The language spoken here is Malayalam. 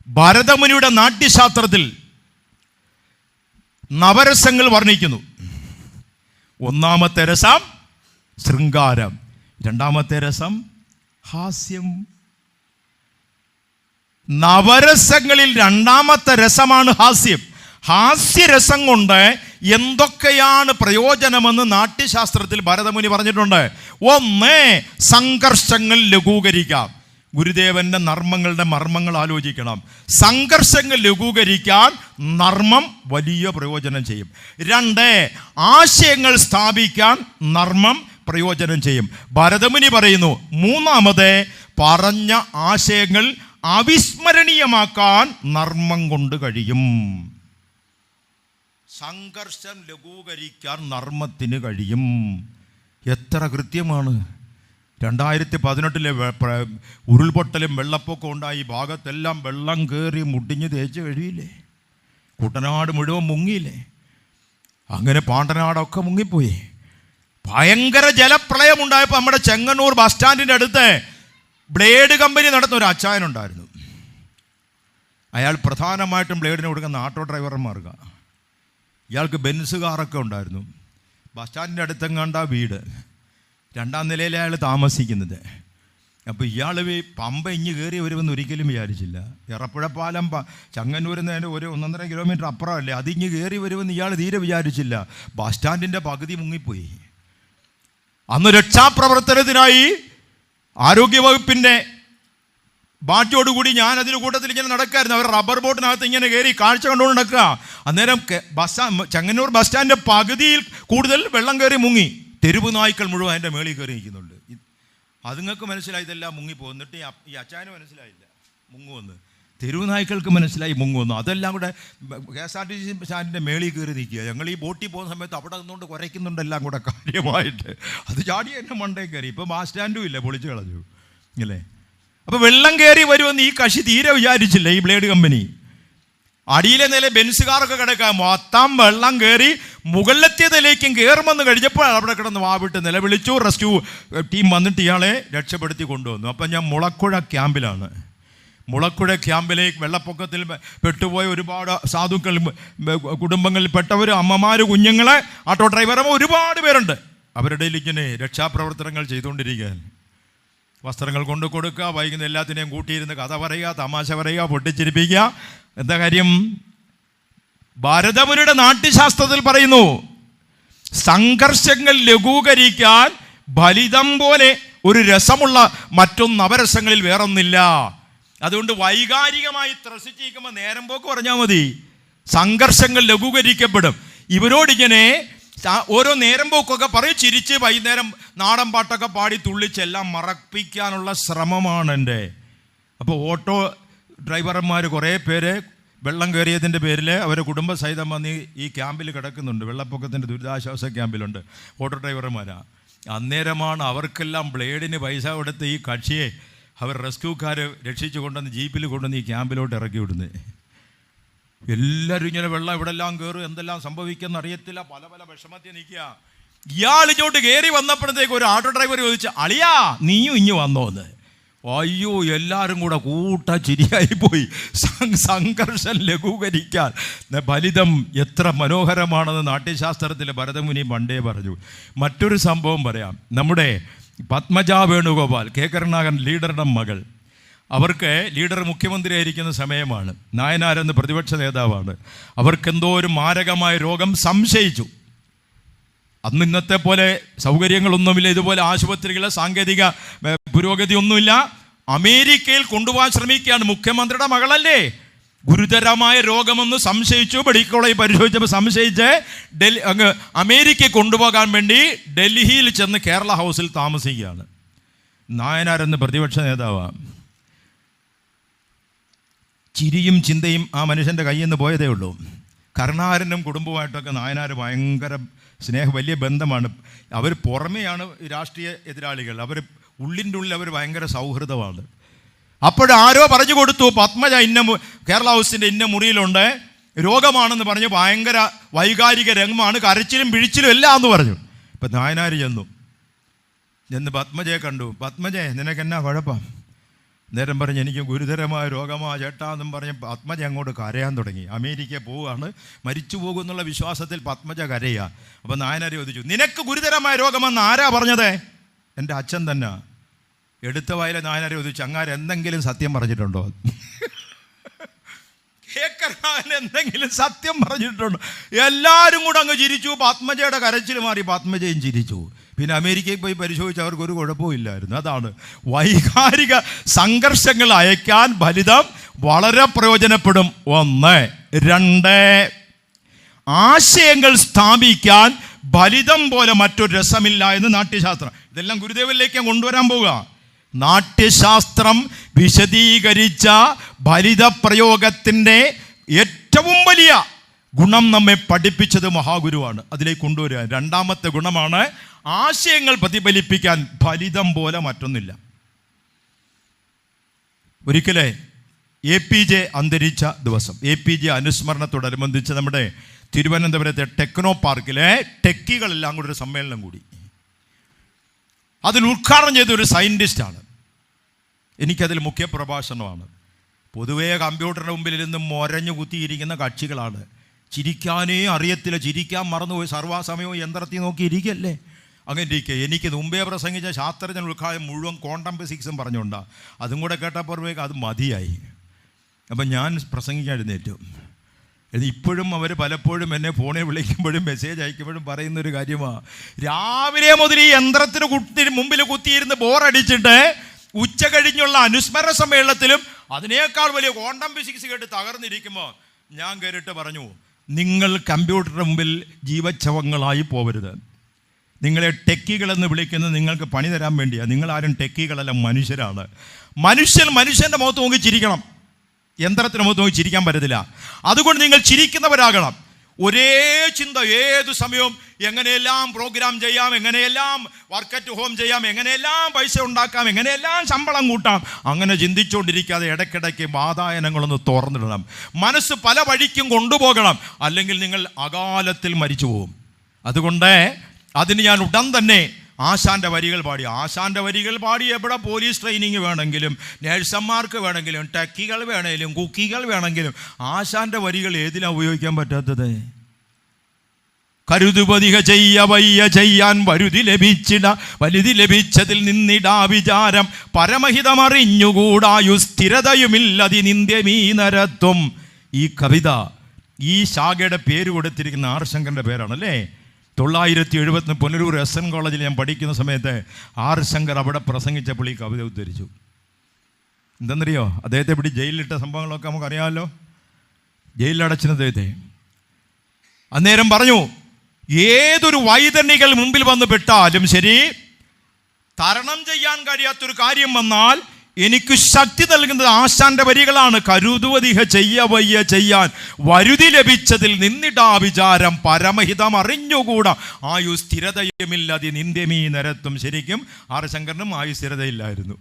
ഭരതമുനിയുടെ നാട്യശാസ്ത്രത്തിൽ നവരസങ്ങൾ വർണ്ണിക്കുന്നു. ഒന്നാമത്തെ രസം ശൃംഗാരം, രണ്ടാമത്തെ രസം ഹാസ്യം. നവരസങ്ങളിൽ രണ്ടാമത്തെ രസമാണ് ഹാസ്യം. ഹാസ്യരസം കൊണ്ട് എന്തൊക്കെയാണ് പ്രയോജനമെന്ന് നാട്യശാസ്ത്രത്തിൽ ഭരതമുനി പറഞ്ഞിട്ടുണ്ട്. ഒന്ന്, സംഘർഷങ്ങൾ ലഘൂകരിക്കാം. ഗുരുദേവന്റെ നർമ്മങ്ങളുടെ മർമ്മങ്ങൾ ആലോചിക്കണം. സംഘർഷങ്ങൾ ലഘൂകരിക്കാൻ നർമ്മം വലിയ പ്രയോജനം ചെയ്യും. രണ്ട്, ആശയങ്ങൾ സ്ഥാപിക്കാൻ നർമ്മം പ്രയോജനം ചെയ്യും. ഭരതമുനി പറയുന്നു, മൂന്നാമത്, പറഞ്ഞ ആശയങ്ങൾ അവിസ്മരണീയമാക്കാൻ നർമ്മം കൊണ്ട് കഴിയും. സംഘർഷം ലഘൂകരിക്കാൻ നർമ്മത്തിന് കഴിയും. എത്ര കൃത്യമാണ്! 2018 ഉരുൾപൊട്ടലും വെള്ളപ്പൊക്കം ഉണ്ടായി. ഈ ഭാഗത്തെല്ലാം വെള്ളം കയറി മുടിഞ്ഞ് തേച്ച് കഴിയില്ലേ? കുട്ടനാട് മുഴുവൻ മുങ്ങിയില്ലേ? അങ്ങനെ പാണ്ടനാടൊക്കെ മുങ്ങിപ്പോയി. ഭയങ്കര ജലപ്രളയം ഉണ്ടായപ്പോൾ നമ്മുടെ ചെങ്ങന്നൂർ ബസ് സ്റ്റാൻഡിൻ്റെ അടുത്ത് ബ്ലേഡ് കമ്പനി നടത്തുന്ന ഒരു അച്ചായനുണ്ടായിരുന്നു. അയാൾ പ്രധാനമായിട്ടും ബ്ലേഡിന് കൊടുക്കുന്ന ഓട്ടോ ഡ്രൈവർമാർക്കാണ്. ഇയാൾക്ക് ബെൻസ് കാറൊക്കെ ഉണ്ടായിരുന്നു. ബസ് സ്റ്റാൻഡിൻ്റെ അടുത്തെങ്ങാണ്ട വീട്, 2ാം നിലയിലെ അയാൾ താമസിക്കുന്നത്. അപ്പോൾ ഇയാൾ പമ്പ ഇഞ്ഞ് കയറി വരുമെന്ന് ഒരിക്കലും വിചാരിച്ചില്ല. എറപ്പുഴ പാലം ചങ്ങന്നൂരിൽ നിന്ന് ഒരു 1.5 കിലോമീറ്റർ അപ്പുറമല്ലേ, അതിഞ്ഞ് കയറി വരുമെന്ന് ഇയാൾ തീരെ വിചാരിച്ചില്ല. ബസ് സ്റ്റാൻഡിൻ്റെ പകുതി മുങ്ങിപ്പോയി. അന്ന് രക്ഷാപ്രവർത്തനത്തിനായി ആരോഗ്യവകുപ്പിൻ്റെ ബാറ്റോടുകൂടി ഞാൻ അതിന് കൂട്ടത്തിൽ ഇങ്ങനെ നടക്കായിരുന്നു. അവർ റബ്ബർ ബോട്ടിനകത്ത് ഇങ്ങനെ കയറി കാഴ്ച കണ്ടുകൊണ്ട് നടക്കുക. അന്നേരം ചെങ്ങന്നൂർ ബസ് സ്റ്റാൻഡിൻ്റെ പകുതിയിൽ കൂടുതൽ വെള്ളം കയറി മുങ്ങി. തെരുവ് നായ്ക്കൾ മുഴുവൻ അതിൻ്റെ മേളിൽ കയറി നിൽക്കുന്നുണ്ട്. അതുങ്ങൾക്ക് മനസ്സിലായി ഇതെല്ലാം മുങ്ങിപ്പോന്നിട്ട് ഈ അച്ചായന് മനസ്സിലായില്ല മുങ്ങുമെന്ന്. തെരുവ് നായ്ക്കൾക്ക് മനസ്സിലായി മുങ്ങുമെന്ന്. അതെല്ലാം കൂടെ KSRTC സ്റ്റാൻഡിൻ്റെ മേളിൽ കയറി നിൽക്കുക. ഞങ്ങൾ ഈ ബോട്ടിൽ പോകുന്ന സമയത്ത് അവിടെ നിന്നുകൊണ്ട് കുരയ്ക്കുന്നുണ്ട് എല്ലാം കൂടെ കാര്യമായിട്ട്. അത് ചാടി എന്നെ മണ്ടേ കയറി. ഇപ്പോൾ ബസ് സ്റ്റാൻഡും ഇല്ല, പൊളിച്ചു കളഞ്ഞു അല്ലേ. അപ്പോൾ വെള്ളം കയറി വരുമെന്ന് ഈ കക്ഷി തീരെ വിചാരിച്ചില്ല. ഈ ബ്ലേഡ് കമ്പനി അടിയിലെ നില ബെൻസുകാരൊക്കെ കിടക്കാൻ മൊത്തം വെള്ളം കയറി മുകളിലത്തെ നിലയ്ക്കും കയറുമെന്ന് കഴിഞ്ഞപ്പോൾ അവിടെ കിടന്ന് വാവിട്ട് നിലവിളിച്ചു. റെസ്ക്യൂ ടീം വന്നിട്ട് ഇയാളെ രക്ഷപ്പെടുത്തി കൊണ്ടുവന്നു. അപ്പം ഞാൻ മുളക്കുഴ ക്യാമ്പിലാണ്. മുളക്കുഴ ക്യാമ്പിലേക്ക് വെള്ളപ്പൊക്കത്തിൽ പെട്ടുപോയ ഒരുപാട് സാധുക്കൾ, കുടുംബങ്ങളിൽപ്പെട്ടവർ, അമ്മമാർ, കുഞ്ഞുങ്ങൾ, ഓട്ടോ ഡ്രൈവർമാർ ഒരുപാട് പേരുണ്ട്. അവരുടെ ഇങ്ങനെ രക്ഷാപ്രവർത്തനങ്ങൾ ചെയ്തുകൊണ്ടിരിക്കുകയാണ്. വസ്ത്രങ്ങൾ കൊണ്ടു കൊടുക്കുക, വൈകുന്ന എല്ലാത്തിനെയും കൂട്ടിയിരുന്ന് കഥ പറയുക, തമാശ പറയുക, പൊട്ടിച്ചിരിപ്പിക്കുക. എന്താ കാര്യം? ഭരതമുനിയുടെ നാട്യശാസ്ത്രത്തിൽ പറയുന്നു, സംഘർഷങ്ങൾ ലഘൂകരിക്കാൻ ഫലിതം പോലെ ഒരു രസമുള്ള മറ്റൊന്ന് നവരസങ്ങളിൽ വേറൊന്നില്ല. അതുകൊണ്ട് വൈകാരികമായി ത്രസിച്ചിരിക്കുമ്പോൾ നേരം പോക്ക് പറഞ്ഞാൽ മതി, സംഘർഷങ്ങൾ ലഘൂകരിക്കപ്പെടും. ഇവരോടിങ്ങനെ ഓരോ നേരം പോക്കൊക്കെ പറയും, ചിരിച്ച് വൈകുന്നേരം നാടൻ പാട്ടൊക്കെ പാടി തുള്ളിച്ചെല്ലാം മറപ്പിക്കാനുള്ള ശ്രമമാണ് എൻ്റെ. അപ്പോൾ ഓട്ടോ ഡ്രൈവർമാർ കുറേ പേര് വെള്ളം കയറിയതിൻ്റെ പേരിൽ അവരുടെ കുടുംബസഹിതം വന്ന് ഈ ക്യാമ്പിൽ കിടക്കുന്നുണ്ട്. വെള്ളപ്പൊക്കത്തിൻ്റെ ദുരിതാശ്വാസ ക്യാമ്പിലുണ്ട് ഓട്ടോ ഡ്രൈവർമാരാണ്. അന്നേരമാണ് അവർക്കെല്ലാം ബ്ലേഡിന് പൈസ കൊടുത്ത് ഈ കക്ഷിയെ അവർ റെസ്ക്യൂക്കാർ രക്ഷിച്ചു കൊണ്ടുവന്ന് ജീപ്പിൽ കൊണ്ടുവന്ന് ഈ ക്യാമ്പിലോട്ട് ഇറക്കി വിടുന്നത്. എല്ലാവരും ഇങ്ങനെ വെള്ളം ഇവിടെല്ലാം കയറും, എന്തെല്ലാം സംഭവിക്കുമെന്ന് അറിയത്തില്ല, പല പല വിഷമത്തിൽ നിൽക്കുക. ഇയാളിങ്ങോട്ട് കയറി വന്നപ്പോഴത്തേക്ക് ഒരു ഓട്ടോ ഡ്രൈവർ ചോദിച്ചു, അളിയാ നീയും ഇഞ്ഞു വന്നോന്ന്. അയ്യോ, എല്ലാവരും കൂടെ ചിരിയായിപ്പോയി. സംഘർഷം ലഘൂകരിക്കാൻ ഫലിതം എത്ര മനോഹരമാണെന്ന് നാട്യശാസ്ത്രത്തിൽ ഭരതമുനി പണ്ടേ പറഞ്ഞു. മറ്റൊരു സംഭവം പറയാം. നമ്മുടെ പത്മജ വേണുഗോപാൽ, കെ കരുണാകരൻ ലീഡറുടെ മകൾ, അവർക്ക് ലീഡർ മുഖ്യമന്ത്രിയായിരിക്കുന്ന സമയമാണ്. നായനാരെന്ന് പ്രതിപക്ഷ നേതാവാണ്. അവർക്കെന്തോ ഒരു മാരകമായ രോഗം സംശയിച്ചു. അന്ന് ഇന്നത്തെ പോലെ സൗകര്യങ്ങളൊന്നുമില്ല, ഇതുപോലെ ആശുപത്രികളെ സാങ്കേതിക പുരോഗതി ഒന്നുമില്ല. അമേരിക്കയിൽ കൊണ്ടുപോകാൻ ശ്രമിക്കുകയാണ്. മുഖ്യമന്ത്രിയുടെ മകളല്ലേ, ഗുരുതരമായ രോഗമെന്ന് സംശയിച്ചു. മെഡിക്കൽ കോളേജ് പരിശോധിച്ചപ്പോൾ സംശയിച്ച് അങ്ങ് അമേരിക്കയിൽ കൊണ്ടുപോകാൻ വേണ്ടി ഡൽഹിയിൽ ചെന്ന് കേരള ഹൗസിൽ താമസിക്കുകയാണ്. നായനാരെന്ന് പ്രതിപക്ഷ നേതാവാണ്. ചിരിയും ചിന്തയും ആ മനുഷ്യൻ്റെ കയ്യിൽ നിന്ന് പോയതേ ഉള്ളൂ. കരുണാകരനും കുടുംബമായിട്ടൊക്കെ നായനാർ ഭയങ്കര വലിയ ബന്ധമാണ്. അവർ പുറമെയാണ് രാഷ്ട്രീയ എതിരാളികൾ, അവർ ഉള്ളിൻ്റെ ഉള്ളിൽ അവർ ഭയങ്കര സൗഹൃദമാണ്. അപ്പോഴാരോ പറഞ്ഞു കൊടുത്തു, പത്മജ കേരള ഹൗസിൻ്റെ ഇന്ന മുറിയിലുണ്ട്, രോഗമാണെന്ന് പറഞ്ഞു. ഭയങ്കര വൈകാരിക രംഗമാണ്, കരച്ചിലും പിഴിച്ചിലും എല്ലാം എന്ന് പറഞ്ഞു. ഇപ്പം നായനാർ ചെന്ന് പത്മജയെ കണ്ടു. പത്മജയെ, നിനക്കെന്നാ കുഴപ്പം? നേരം പറഞ്ഞ് എനിക്ക് ഗുരുതരമായ രോഗമാ ചേട്ടാന്നും പറഞ്ഞ് പത്മജ അങ്ങോട്ട് കരയാൻ തുടങ്ങി. അമേരിക്ക പോവുകയാണ്, മരിച്ചു പോകുന്നുള്ള വിശ്വാസത്തിൽ പത്മജ കരയുക. അപ്പം നായനാർ ചോദിച്ചു, നിനക്ക് ഗുരുതരമായ രോഗമെന്ന് ആരാ പറഞ്ഞത്? എൻ്റെ അച്ഛൻ തന്നെ. എടുത്ത വായിലെ നായനാർ ചോദിച്ചു, അങ്ങാര് എന്തെങ്കിലും സത്യം പറഞ്ഞിട്ടുണ്ടോ? കേക്കറാൻ എന്തെങ്കിലും സത്യം പറഞ്ഞിട്ടുണ്ടോ? എല്ലാവരും കൂടെ അങ്ങ് ചിരിച്ചു. പത്മജയുടെ കരച്ചിൽ മാറി, പത്മജയും ചിരിച്ചു. പിന്നെ അമേരിക്കയിൽ പോയി പരിശോധിച്ച് അവർക്കൊരു കുഴപ്പമില്ലായിരുന്നു. അതാണ് വൈകാരിക സംഘർഷങ്ങൾ അയക്കാൻ ഫലിതം വളരെ പ്രയോജനപ്പെടും. 1. 2, ആശയങ്ങൾ സ്ഥാപിക്കാൻ ഫലിതം പോലെ മറ്റൊരു രസമില്ല എന്ന് നാട്യശാസ്ത്രം. ഇതെല്ലാം ഗുരുദേവനിലേക്ക് കൊണ്ടുവരാൻ പോവുക. നാട്യശാസ്ത്രം വിശദീകരിച്ച ഫലിത പ്രയോഗത്തിൻ്റെ ഏറ്റവും വലിയ ഗുണം നമ്മെ പഠിപ്പിച്ചത് മഹാഗുരുവാണ്. അതിലേക്ക് കൊണ്ടുവരിക. 2ാമത്തെ ഗുണമാണ് ആശയങ്ങൾ പ്രതിഫലിപ്പിക്കാൻ ഫലിതം പോലെ മറ്റൊന്നില്ല. ഒരിക്കലേ APJ അന്തരിച്ച ദിവസം, APJ അനുസ്മരണത്തോടനുബന്ധിച്ച് നമ്മുടെ തിരുവനന്തപുരത്തെ ടെക്നോ പാർക്കിലെ ടെക്കികളെല്ലാം കൂടി ഒരു സമ്മേളനം കൂടി. അതിൽ ഉദ്ഘാടനം ചെയ്ത ഒരു സയൻറ്റിസ്റ്റാണ്. എനിക്കതിൽ മുഖ്യ പ്രഭാഷണമാണ്. പൊതുവേ കമ്പ്യൂട്ടറിൻ്റെ മുമ്പിലിരുന്ന് മൊരഞ്ഞു കുത്തിയിരിക്കുന്ന കക്ഷികളാണ്. ചിരിക്കാനേ അറിയത്തില്ല, ചിരിക്കാൻ മറന്നുപോയി, സർവ്വസമയവും യന്ത്രത്തിൽ നോക്കിയിരിക്കല്ലേ. അങ്ങനെ ഇരിക്കുക. എനിക്ക് മുമ്പേ പ്രസംഗിച്ച ശാസ്ത്രജ്ഞൻ ഉദ്ഘാടനം മുഴുവൻ ക്വാണ്ടം ഫിസിക്സും പറഞ്ഞുകൊണ്ടാണ്. അതും കൂടെ കേട്ടപ്പോഴേക്ക് അത് മതിയായി. അപ്പം ഞാൻ പ്രസംഗിക്കാൻ എഴുന്നേറ്റു. ഇപ്പോഴും അവർ പലപ്പോഴും എന്നെ ഫോണിൽ വിളിക്കുമ്പോഴും മെസ്സേജ് അയക്കുമ്പോഴും പറയുന്നൊരു കാര്യമാണ്, രാവിലെ മുതൽ ഈ യന്ത്രത്തിന് മുമ്പിൽ കുത്തിയിരുന്ന് ബോറടിച്ചിട്ട് ഉച്ച കഴിഞ്ഞുള്ള അനുസ്മരണ സമ്മേളനത്തിലും അതിനേക്കാൾ വലിയ ക്വാണ്ടം ഫിസിക്സ് കേട്ട് തകർന്നിരിക്കുമ്പോൾ ഞാൻ കയറിയിട്ട് പറഞ്ഞു, നിങ്ങൾ കമ്പ്യൂട്ടറിന് മുമ്പിൽ ജീവച്ഛവങ്ങളായി പോകരുത്. നിങ്ങളെ ടെക്കികളെന്ന് വിളിക്കുന്നത് നിങ്ങൾക്ക് പണി തരാൻ വേണ്ടിയാണ്. നിങ്ങളാരും ടെക്കികളല്ല, മനുഷ്യരാണ്. മനുഷ്യൻ്റെ മുഖത്ത് നോക്കി ചിരിക്കണം, യന്ത്രത്തിന് മുഖത്ത് നോക്കി ചിരിക്കാൻ പറ്റത്തില്ല. അതുകൊണ്ട് നിങ്ങൾ ചിരിക്കുന്നവരാകണം. ഒരേ ചിന്ത ഏതു സമയവും എങ്ങനെയെല്ലാം പ്രോഗ്രാം ചെയ്യാം, എങ്ങനെയെല്ലാം വർക്ക് അറ്റ് ഹോം ചെയ്യാം, എങ്ങനെയെല്ലാം പൈസ ഉണ്ടാക്കാം, എങ്ങനെയെല്ലാം ശമ്പളം കൂട്ടാം, അങ്ങനെ ചിന്തിച്ചുകൊണ്ടിരിക്കാതെ ഇടയ്ക്കിടയ്ക്ക് വാതായനങ്ങളൊന്ന് തുറന്നിടണം. മനസ്സ് പല വഴിക്കും കൊണ്ടുപോകണം, അല്ലെങ്കിൽ നിങ്ങൾ അകാലത്തിൽ മരിച്ചു പോകും. അതുകൊണ്ട് അതിന് ഞാൻ ഉടൻ തന്നെ ആശാൻ്റെ വരികൾ പാടി എവിടെ പോലീസ് ട്രെയിനിങ് വേണമെങ്കിലും, നേഴ്സന്മാർക്ക് വേണമെങ്കിലും, ടെക്കികൾ വേണമെങ്കിലും, കുക്കികൾ വേണമെങ്കിലും, ആശാൻ്റെ വരികൾ ഏതിലാണ് ഉപയോഗിക്കാൻ പറ്റാത്തത്? കരുതുപതിക ചെയ്യ വയ്യ ചെയ്യാൻ വരുതി ലഭിച്ചിട, വലുതി ലഭിച്ചതിൽ നിന്നിടാ വിചാരം, പരമഹിതമറിഞ്ഞുകൂടായു സ്ഥിരതയുമില്ലതി നിന്ദ്യമീ നരത്വം. ഈ കവിത ഈ ശാഖയുടെ പേര് കൊടുത്തിരിക്കുന്ന ആർ ശങ്കറിൻ്റെ പേരാണല്ലേ. 970 പുനലൂർ SN കോളേജിൽ ഞാൻ പഠിക്കുന്ന സമയത്ത് ആർ ശങ്കർ അവിടെ പ്രസംഗിച്ചപ്പോൾ ഈ കവിത ഉദ്ധരിച്ചു. എന്തെന്നറിയോ? അദ്ദേഹത്തെ ഇവിടെ ജയിലിലിട്ട സംഭവങ്ങളൊക്കെ നമുക്കറിയാമല്ലോ. ജയിലിലടച്ചിരുന്ന അദ്ദേഹത്തെ അന്നേരം പറഞ്ഞു, ഏതൊരു വൈതരണികൾ മുമ്പിൽ വന്ന് പെട്ടാലും ശരി, തരണം ചെയ്യാൻ കഴിയാത്തൊരു കാര്യം വന്നാൽ എനിക്ക് ശക്തി നൽകുന്നത് ആശാന്റെ വരികളാണ്. കരുതുവതിഹ ചെയ്യ വയ്യ ചെയ്യാൻ വരുതി ലഭിച്ചതിൽ നിന്നിടാ വിചാരം, പരമഹിതം അറിഞ്ഞുകൂടാ ആയു സ്ഥിരതയുമില്ലാതെ നിന്ദ്യമീ നരത്വം. ശരിക്കും ആർ ശങ്കറിനും ആയു സ്ഥിരതയില്ലായിരുന്നു.